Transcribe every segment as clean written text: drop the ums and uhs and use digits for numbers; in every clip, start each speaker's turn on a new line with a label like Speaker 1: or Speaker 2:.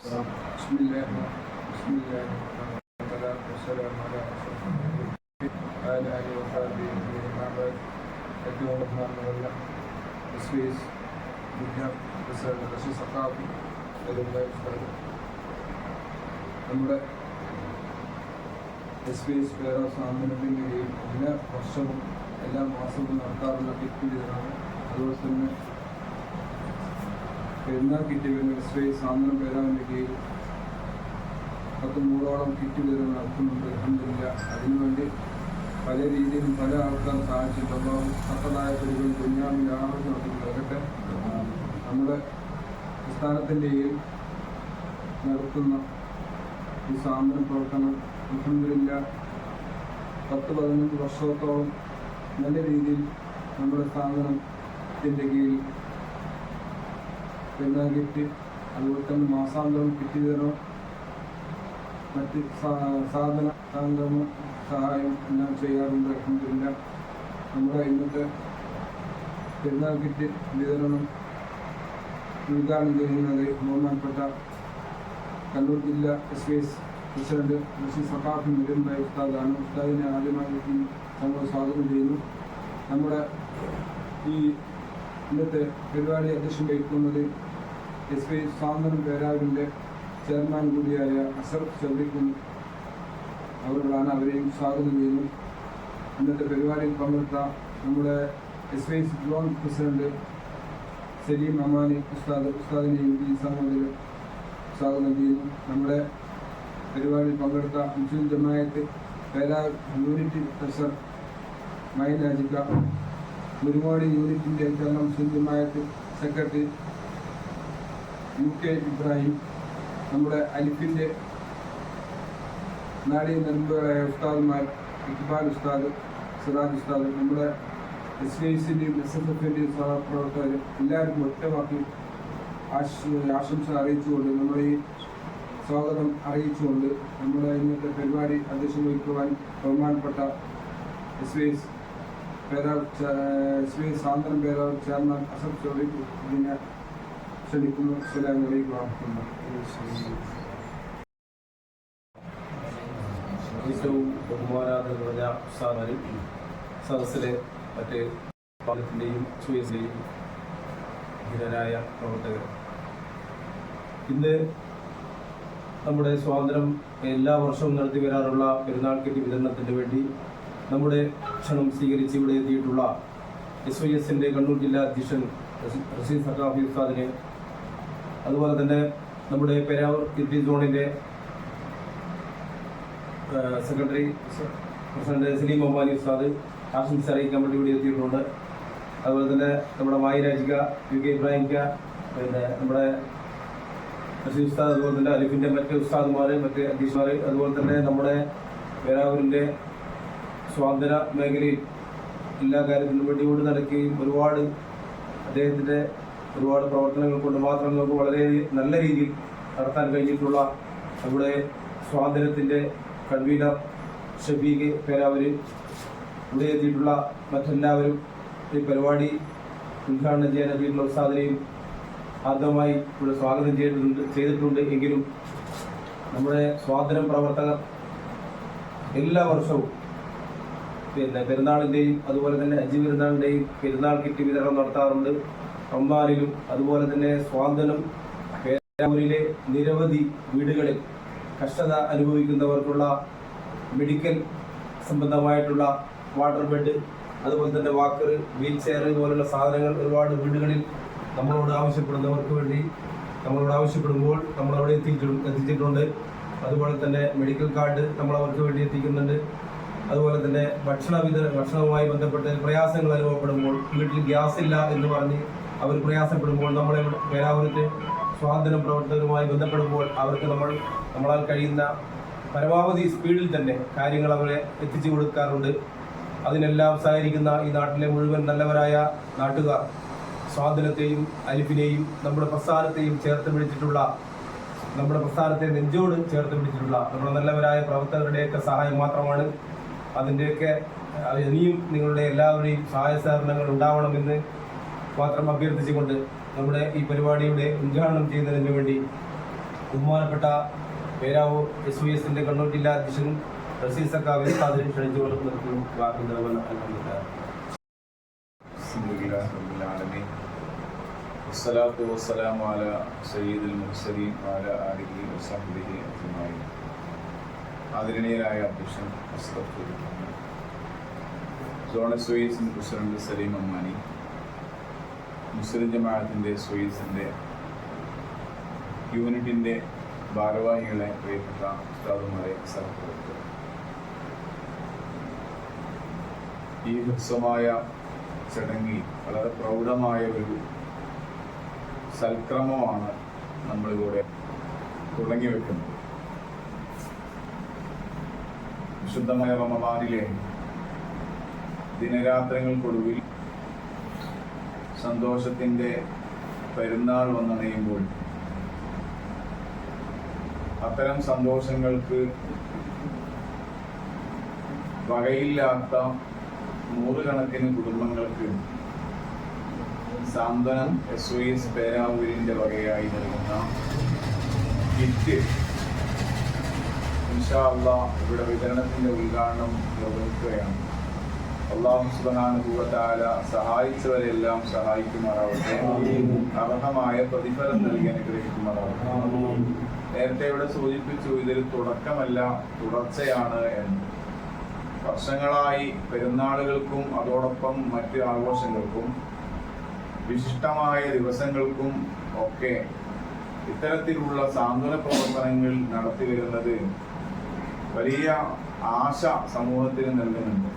Speaker 1: بسم الله والصلاة والسلام على أشرف المرسلين وعلى آله وصحبه أجمعين. أما بعد, ഏറ്റവും ബഹുമാനമുള്ള എസ്പിഎസ് പ്രസിഡന്റ് റഷീദ് സഖാഫി നമ്മുടെ എസ്പിഎസ് പേരോ സാന്ത്വനത്തിൻ്റെ കീഴിൽ എല്ലാ വർഷവും എല്ലാ മാസവും നടത്താറുള്ള കിറ്റ് വിതരണമാണ്. അതുപോലെ തന്നെ പെരുന്നാൾ കിറ്റ് വരുന്ന എസ്പിഎസ് സാന്ത്വനം പേരാവിൻ്റെ കീഴിൽ 100ഓളം കിറ്റ് വിതരണം നടത്തുന്നുണ്ട്. അൽഹംദുലില്ലാ. അതിനുവേണ്ടി പല രീതിയിലും പല ആൾക്കാർ സഹായിച്ചിട്ടുണ്ടോ സഫലമായ കുരുകൾ കുഞ്ഞാമിൽ ആഹ്വാനം നടത്തുന്നതാകട്ടെ നമ്മുടെ സംസ്ഥാനത്തിൻ്റെ കീഴിൽ നടത്തുന്ന ഈ സാന്ത്വന പ്രവർത്തനം അൽഹംദുലില്ലാ 10-15 വർഷത്തോളം നല്ല രീതിയിൽ നമ്മുടെ സ്ഥാപനത്തിൻ്റെ കീഴിൽ പെരുന്നാൾ കിറ്റ്, അതുപോലെ തന്നെ മാസാന്തരം കിറ്റ് വിതരണം, മറ്റ് സാധന സഹായം എല്ലാം ചെയ്യാറുണ്ട്. അൽഹംദുലില്ലാ. നമ്മുടെ ഇന്നത്തെ പെരുന്നാൾ കിറ്റ് വിതരണം ഉദ്ഘാടനം ചെയ്യുന്നത് ബഹുമാനപ്പെട്ട കണ്ണൂർ ജില്ലാ എസ്പിഎസ് പ്രസിഡന്റ് റഷീദ് സഖാഫി മുരുകൻ ഭായ് ഉസ്താദാണ്. ഉസ്താദിനെ ആദ്യമായി നമ്മൾ സ്വാഗതം ചെയ്യുന്നു. നമ്മുടെ ഈ ഇന്നത്തെ പരിപാടി അധ്യക്ഷം വഹിക്കുന്നത് എസ്പിഎസ് സാന്ത്വനം പേരാവിൻ്റെ ചെയർമാൻ കൂടിയായ അസറഫ് ചൗരിക്കും അവരുകളാണ്. അവരെയും സ്വാഗതം ചെയ്യുന്നു. ഇന്നത്തെ പരിപാടിയിൽ പങ്കെടുത്ത നമ്മുടെ എസ്പിഎസ് ജോൺ പ്രസിഡന്റ് സലീം അമാനി ഉസ്താദിനെയും ഈ സമൂഹത്തിൽ സ്വാഗതം ചെയ്യുന്നു. നമ്മുടെ പരിപാടിയിൽ പങ്കെടുത്ത മുസ്ലിം ജമാഅത്ത് പേരാവ് യൂണിറ്റ് ട്രഷറർ മൈൻ അജിക്ക, മുരുങ്ങോടി യൂണിറ്റിൻ്റെ കേരള മുസ്ലിം ജമാഅത്ത് സെക്രട്ടറി UK ഇബ്രാഹിം, നമ്മുടെ അലിഫിൻ്റെ നാടി നൻപുകളായ ഉസ്താദുമാർ ഇക്ബാൽ ഉസ്താദ്, സിറാജ് ഉസ്താദ്, നമ്മുടെ SVICൻ്റെയും SSFൻ്റെയും സഹപ്രവർത്തകർ എല്ലാവർക്കും ഒറ്റവാക്കി ആശംസ അറിയിച്ചുകൊണ്ട് നമ്മുടെ ഈ സ്വാഗതം അറിയിച്ചുകൊണ്ട് നമ്മുടെ ഇന്നത്തെ പരിപാടി അധ്യക്ഷം വഹിക്കുവാൻ ബഹുമാനപ്പെട്ട എസ്പിഎസ് സാന്ത്വനം പേരാവ് ചെയർമാൻ അസഫ് ചൗരി ഇതിനെ ക്ഷണിക്കുന്നു. അസ്സലാമു അലൈക്കും വറഹ്മത്തുള്ളാഹി.
Speaker 2: ഏറ്റവും ബഹുമാനാദരവായ ഉസ്താദുമാരും സദസ്സിലെ മറ്റ് പാലത്തിൻ്റെയും സുയസിൻ്റെയും ധീരരായ പ്രവർത്തകർ, ഇന്ന് നമ്മുടെ സ്വാതന്ത്ര്യം എല്ലാ വർഷവും നടത്തി വരാറുള്ള പെരുന്നാൾ കിറ്റ് വിതരണത്തിന് വേണ്ടി നമ്മുടെ ക്ഷണം സ്വീകരിച്ച് ഇവിടെ എത്തിയിട്ടുള്ള SYSൻ്റെ കണ്ണൂർ ജില്ലാ അധ്യക്ഷൻ റഷീദ് സഖാഫി ഉസ്താദിനെ, അതുപോലെ തന്നെ നമ്മുടെ പെരാവൂർ കിറ്റ് സോണിൻ്റെ സെക്രട്ടറി പ്രസിഡന്റ് സലീം അമാനി ഉസ്താദ് ആശംസ അറിയിക്കാൻ വേണ്ടി ഇവിടെ എത്തിയിട്ടുണ്ട്. അതുപോലെ തന്നെ നമ്മുടെ മായിരാജിക്ക, UK ഇബ്രാഹിംക്ക, പിന്നെ നമ്മുടെ റഷീദ് ഉസ്താദ്, അതുപോലെ തന്നെ അലിഫിൻ്റെ മറ്റ് ഉസ്താദുമാർ, മറ്റ് അധ്യക്ഷന്മാർ, അതുപോലെ തന്നെ നമ്മുടെ പെരാവൂരിൻ്റെ സ്വാതന്ത്ര്യ മേഖലയിൽ എല്ലാ കാര്യത്തിനും വേണ്ടി കൊണ്ട് നടക്കുകയും അദ്ദേഹത്തിൻ്റെ ഒരുപാട് പ്രവർത്തനങ്ങൾ കൊണ്ട് മാത്രം നമുക്ക് വളരെ നല്ല രീതിയിൽ നടത്താൻ കഴിഞ്ഞിട്ടുള്ള നമ്മുടെ സ്വാതന്ത്ര്യത്തിൻ്റെ കൺവീനർ ഷഫീഖ് പേരാവൂർ, ഇവിടെ എത്തിയിട്ടുള്ള മറ്റെല്ലാവരും ഈ പരിപാടി ഉദ്ഘാടനം ചെയ്യാൻ എത്തിയിട്ടുള്ള ഉസ്താദിനെയും ആദ്യമായി ഇവിടെ സ്വാഗതം ചെയ്തിട്ടുണ്ട്. എങ്കിലും നമ്മുടെ സ്വാതന്ത്ര്യ പ്രവർത്തകർ എല്ലാ വർഷവും പെരുന്നാളിൻ്റെയും അതുപോലെ തന്നെ ഹജ്ജ് പെരുന്നാളിൻ്റെയും പെരുന്നാൾ കിറ്റ് വിതരണം നടത്താറുണ്ട്. റംസാനിലും അതുപോലെ തന്നെ സ്വാതന്ത്ര്യം പേരാവൂരിലെ നിരവധി വീടുകളിൽ കഷ്ടത അനുഭവിക്കുന്നവർക്കുള്ള മെഡിക്കൽ സംബന്ധമായിട്ടുള്ള വാട്ടർ ബെഡ്, അതുപോലെ തന്നെ വാക്കർ, വീൽ ചെയർ പോലുള്ള സാധനങ്ങൾ ഒരുപാട് വീടുകളിൽ നമ്മളോട് ആവശ്യപ്പെടുന്നവർക്ക് വേണ്ടി നമ്മളോട് ആവശ്യപ്പെടുമ്പോൾ നമ്മളവിടെ എത്തിച്ചിട്ടുണ്ട്. അതുപോലെ തന്നെ മെഡിക്കൽ കാർഡ് നമ്മളവർക്ക് വേണ്ടി എത്തിക്കുന്നുണ്ട്. അതുപോലെ തന്നെ ഭക്ഷണവുമായി ബന്ധപ്പെട്ട് പ്രയാസങ്ങൾ അനുഭവപ്പെടുമ്പോൾ, വീട്ടിൽ ഗ്യാസ് ഇല്ല എന്ന് പറഞ്ഞ് അവർ പ്രയാസപ്പെടുമ്പോൾ നമ്മളെ പേരാവൂരത്തെ സ്വാതന്ത്ര്യ പ്രവർത്തകരുമായി ബന്ധപ്പെടുമ്പോൾ അവർക്ക് നമ്മളാൽ കഴിയുന്ന പരമാവധി സ്പീഡിൽ തന്നെ കാര്യങ്ങൾ അവരെ എത്തിച്ചു കൊടുക്കാറുണ്ട്. അതിനെല്ലാം സഹകരിക്കുന്ന ഈ നാട്ടിലെ മുഴുവൻ നല്ലവരായ നാട്ടുകാർ സ്വാതന്ത്ര്യത്തെയും അലിഫിനെയും നമ്മുടെ പ്രസ്ഥാനത്തെയും ചേർത്ത് പിടിച്ചിട്ടുള്ള, നമ്മുടെ പ്രസ്ഥാനത്തെ നെഞ്ചോട് ചേർത്ത് പിടിച്ചിട്ടുള്ള നമ്മുടെ നല്ലവരായ പ്രവർത്തകരുടെയൊക്കെ സഹായം മാത്രമാണ്. അതിൻ്റെയൊക്കെ ഇനിയും നിങ്ങളുടെ എല്ലാവരുടെയും സഹായ സഹകരണങ്ങൾ ഉണ്ടാവണമെന്ന് മാത്രം അഭ്യർത്ഥിച്ചുകൊണ്ട് നമ്മുടെ ഈ പരിപാടിയുടെ ഉദ്ഘാടനം ചെയ്യുന്നതിന് വേണ്ടി ബഹുമാനപ്പെട്ട പേരാവൂർ SYSന്റെ കണ്ണൂർ ജില്ലാ അധ്യക്ഷനും റസീസ് സക്കാവിനെ സാദരം ക്ഷണിച്ചുകൊണ്ട് നിർത്തുന്നു.
Speaker 3: വസ്സലാത്തു വസ്സലാമു അലാ സയ്യിദുൽ മുർസലീൻ വഅലാ ആലിഹി വസഹ്ബിഹി അജ്മഈൻ. ആദരണീയരായ അധ്യക്ഷൻ സോൺ SYS പ്രസിഡന്റ് സലീം അമ്മാനി, മുസ്ലിം ജമാഅത്തിന്റെ SYSന്റെ യൂണിറ്റിന്റെ ഭാരവാഹികളെ, പ്രിയപ്പെട്ട ഉസ്താദുമാരെ, സഹപ്രവർത്തകർ, ഈ ഹ്രസ്വമായ ചടങ്ങിൽ വളരെ പ്രൗഢമായ ഒരു സൽക്രമമാണ് നമ്മളിവിടെ തുടങ്ങി വെക്കുന്നത്. വിശുദ്ധമായ റമദാനിലെ ദിനരാത്രങ്ങൾക്കൊടുവിൽ സന്തോഷത്തിൻ്റെ പെരുന്നാൾ വന്നണയുമ്പോൾ അത്തരം സന്തോഷങ്ങൾക്ക് വകയില്ലാത്ത നൂറുകണക്കിന് കുടുംബങ്ങൾക്ക് സാന്ത്വനം SYS പേരാവൂരിൻ്റെ വകയായി നൽകുന്ന കിറ്റ് ഇൻഷാ അല്ലാഹ് ഇവിടെ വിതരണത്തിൻ്റെ ഉദ്ഘാടനം നിർവഹിക്കുകയാണ്. അല്ലാഹു സുബ്ഹാനഹു വ തആല സഹായിച്ചവരെല്ലാം സഹായിക്കുമാറാവട്ടെ, അർഹമായ പ്രതിഫലം നൽകി അനുഗ്രഹിക്കുമാറാവട്ടെ. നേരത്തെ ഇവിടെ സൂചിപ്പിച്ചു, ഇതൊരു തുടക്കമല്ല, തുടർച്ചയാണ് എന്ന്. വർഷങ്ങളായി പെരുന്നാളുകൾക്കും അതോടൊപ്പം മറ്റ് ആഘോഷങ്ങൾക്കും വിശിഷ്ടമായ ദിവസങ്ങൾക്കും ഒക്കെ ഇത്തരത്തിലുള്ള സാന്ത്വന പ്രവർത്തനങ്ങൾ നടത്തി വരുന്നത് വലിയ ആശ സമൂഹത്തിന് നൽകുന്നുണ്ട്.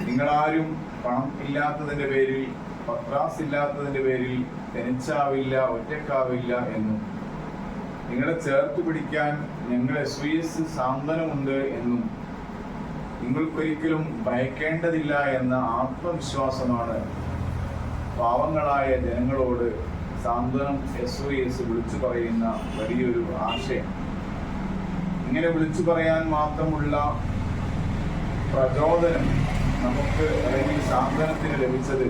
Speaker 3: നിങ്ങളാരും പണം ഇല്ലാത്തതിൻ്റെ പേരിൽ, പത്രാസ് ഇല്ലാത്തതിൻ്റെ പേരിൽ തനിച്ചാവില്ല, ഒറ്റക്കാവില്ല എന്നും നിങ്ങളെ ചേർത്ത് പിടിക്കാൻ ഞങ്ങൾ SYS സാന്ത്വനമുണ്ട് എന്നും നിങ്ങൾക്കൊരിക്കലും ഭയക്കേണ്ടതില്ല എന്ന ആത്മവിശ്വാസമാണ് പാവങ്ങളായ ജനങ്ങളോട് സാന്ത്വനം SYS വിളിച്ചു പറയുന്ന വലിയൊരു ആശയം. ഇങ്ങനെ വിളിച്ചു പറയാൻ മാത്രമുള്ള പ്രചോദനം നമുക്ക് അല്ലെങ്കിൽ സാന്ത്വനത്തിന് ലഭിച്ചത്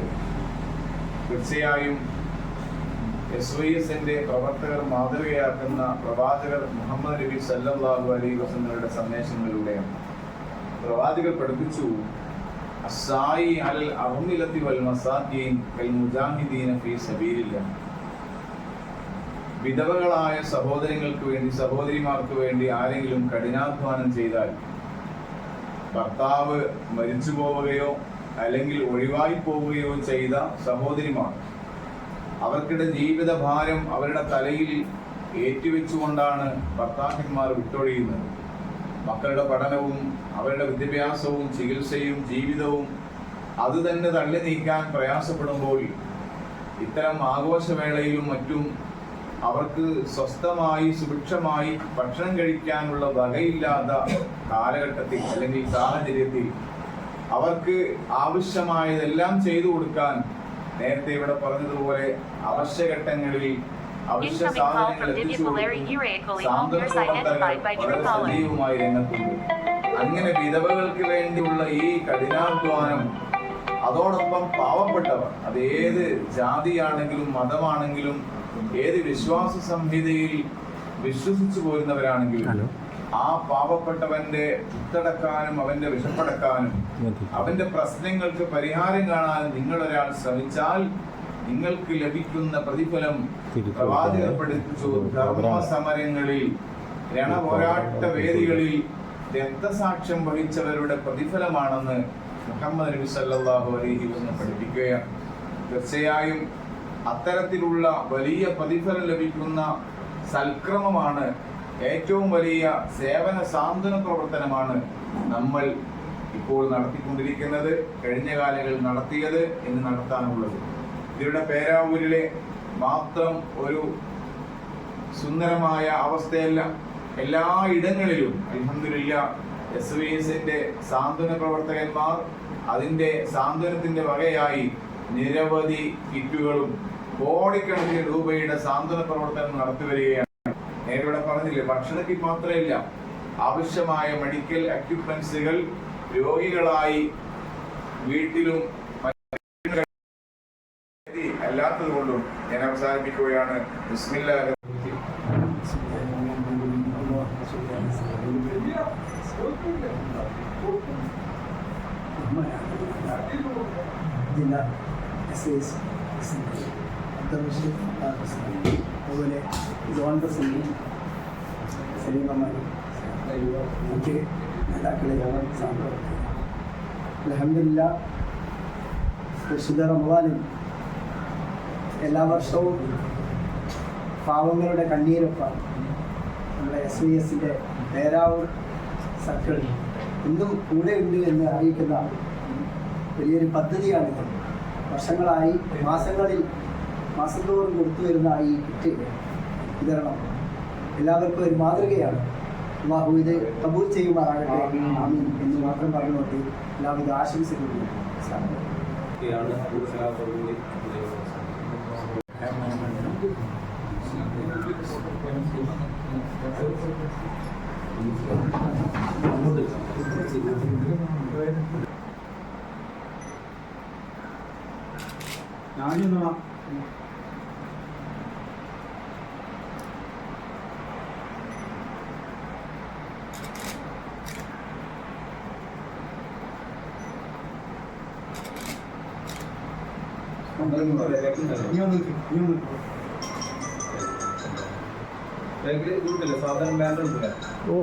Speaker 3: തീർച്ചയായും SYSന്റെ പ്രവർത്തകർ മാതൃകയാക്കുന്ന പ്രവാചകർ മുഹമ്മദ് നബി സല്ലല്ലാഹു അലൈഹി വസല്ലമയുടെ സന്ദേശങ്ങളിലൂടെയാണ്. പ്രവാചകർ പഠിപ്പിച്ചു, അസ്സായി അലൽ അർമിലത്തി വൽ മസാകീൻ കൽ മുജാഹിദീന ഫീ സബീലില്ലാഹ്. വിധവകളായ സഹോദരങ്ങൾക്ക് വേണ്ടി, സഹോദരിമാർക്ക് വേണ്ടി ആരെങ്കിലും കഠിനാധ്വാനം ചെയ്താൽ, ഭർത്താവ് മരിച്ചു പോവുകയോ അല്ലെങ്കിൽ ഒഴിവായി പോവുകയോ ചെയ്ത സഹോദരിമാർ, അവർക്കിടെ ജീവിതഭാരം അവരുടെ തലയിൽ ഏറ്റുവെച്ചുകൊണ്ടാണ് ഭർത്താക്കന്മാർ വിട്ടൊഴിയുന്നത്. മക്കളുടെ പഠനവും അവരുടെ വിദ്യാഭ്യാസവും ചികിത്സയും ജീവിതവും അത് തന്നെ തള്ളി നീക്കാൻ പ്രയാസപ്പെടുമ്പോൾ ഇത്തരം ആഘോഷവേളയിലും മറ്റും അവർക്ക് സ്വസ്ഥമായി സുഭിക്ഷമായി ഭക്ഷണം കഴിക്കാനുള്ള വകയില്ലാത്ത കാലഘട്ടത്തിൽ അല്ലെങ്കിൽ സാഹചര്യത്തിൽ അവർക്ക് ആവശ്യമായതെല്ലാം ചെയ്തു കൊടുക്കാൻ, നേരത്തെ ഇവിടെ പറഞ്ഞതുപോലെ അവശ്യഘട്ടങ്ങളിൽ അവശ്യ സാധനങ്ങൾ സജീവമായി രംഗത്തുണ്ട്. അങ്ങനെ വിധവകൾക്ക് വേണ്ടിയുള്ള ഈ കഠിനാധ്വാനം, അതോടൊപ്പം പാവപ്പെട്ടവർ, അത് ഏത് ജാതിയാണെങ്കിലും മതമാണെങ്കിലും ഏത് വിശ്വാസ സംഹിതയിൽ വിശ്വസിച്ചു പോരുന്നവരാണെങ്കിലും ആ പാവപ്പെട്ടവന്റെ പുത്തടക്കാനും അവന്റെ വിഷപ്പടക്കാനും അവന്റെ പ്രശ്നങ്ങൾക്ക് പരിഹാരം കാണാനും നിങ്ങളൊരാൾ ശ്രമിച്ചാൽ നിങ്ങൾക്ക് ലഭിക്കുന്ന പ്രതിഫലം പ്രവാചകർ പഠിപ്പിച്ചു. ധർമ്മസമരങ്ങളിൽ, രണപോരാട്ട വേദികളിൽ രക്തസാക്ഷ്യം വഹിച്ചവരുടെ പ്രതിഫലമാണെന്ന് മുഹമ്മദ് നബി സല്ലല്ലാഹു അലൈഹി വസല്ലം പഠിപ്പിക്കുകയാണ്. തീർച്ചയായും അത്തരത്തിലുള്ള വലിയ പ്രതിഫലം ലഭിക്കുന്ന സൽക്രമമാണ്, ഏറ്റവും വലിയ സേവന സാന്ത്വന പ്രവർത്തനമാണ് നമ്മൾ ഇപ്പോൾ നടത്തിക്കൊണ്ടിരിക്കുന്നത്, കഴിഞ്ഞ കാലങ്ങളിൽ നടത്തിയത്, എന്ന് നടത്താനുള്ളത്. ഇതിവിടെ പേരാവൂരിലെ മാത്രം ഒരു സുന്ദരമായ അവസ്ഥയല്ല, എല്ലാ ഇടങ്ങളിലും അൽഹംദുലില്ലാഹ് SYSന്റെ സാന്ത്വന പ്രവർത്തകന്മാർ അതിന്റെ സാന്ത്വനത്തിന്റെ വകയായി നിരവധി കിറ്റുകളും കോടിക്കണക്കിന് രൂപയുടെ സാന്ത്വന പ്രവർത്തനം നടത്തി വരികയാണ്. നേരിവിടെ പറഞ്ഞില്ലേ, ഭക്ഷണ കിറ്റ് മാത്രമല്ല, ആവശ്യമായ മെഡിക്കൽ എക്യുപ്മെന്റ്സുകൾ രോഗികളായി വീട്ടിലും അല്ലാത്തത് കൊണ്ടും ഞാൻ അവസാനിപ്പിക്കുകയാണ്. ബിസ്മില്ലാഹിർ
Speaker 4: ജില്ലാ SS പ്രസിഡന്റ് അബ്ദുൾ പ്രസിഡന്റ് അതുപോലെ ജോൺ പ്രസിഡന്റ് സലീമമാരും മറ്റ് നേതാക്കളെ സാമ്പത്തിക അൽഹംദുലില്ലാ പരിശുദ്ധ റമദാനിൽ എല്ലാ വർഷവും പാവങ്ങളുടെ കണ്ണീരൊപ്പാണ് നമ്മുടെ SYSന്റെ പേരാവൂർ സർക്കിൾ ഇന്നും കൂടെ ഉണ്ട് എന്ന് അറിയിക്കുന്ന വലിയൊരു പദ്ധതിയാണിത്. വർഷങ്ങളായി മാസം തോറും കൊടുത്തു വരുന്ന ഈ കിറ്റ് വിതരണം എല്ലാവർക്കും ഒരു മാതൃകയാണ്. അല്ലാഹു ഇത് കബൂൽ ചെയ്യുമാറാകട്ടെ, ആമീൻ എന്ന് മാത്രം പറഞ്ഞുകൊണ്ട് എല്ലാവിധ ആശംസകളും
Speaker 2: സാധാരണ ബാനർ ഉണ്ടല്ലേ?
Speaker 5: ഓ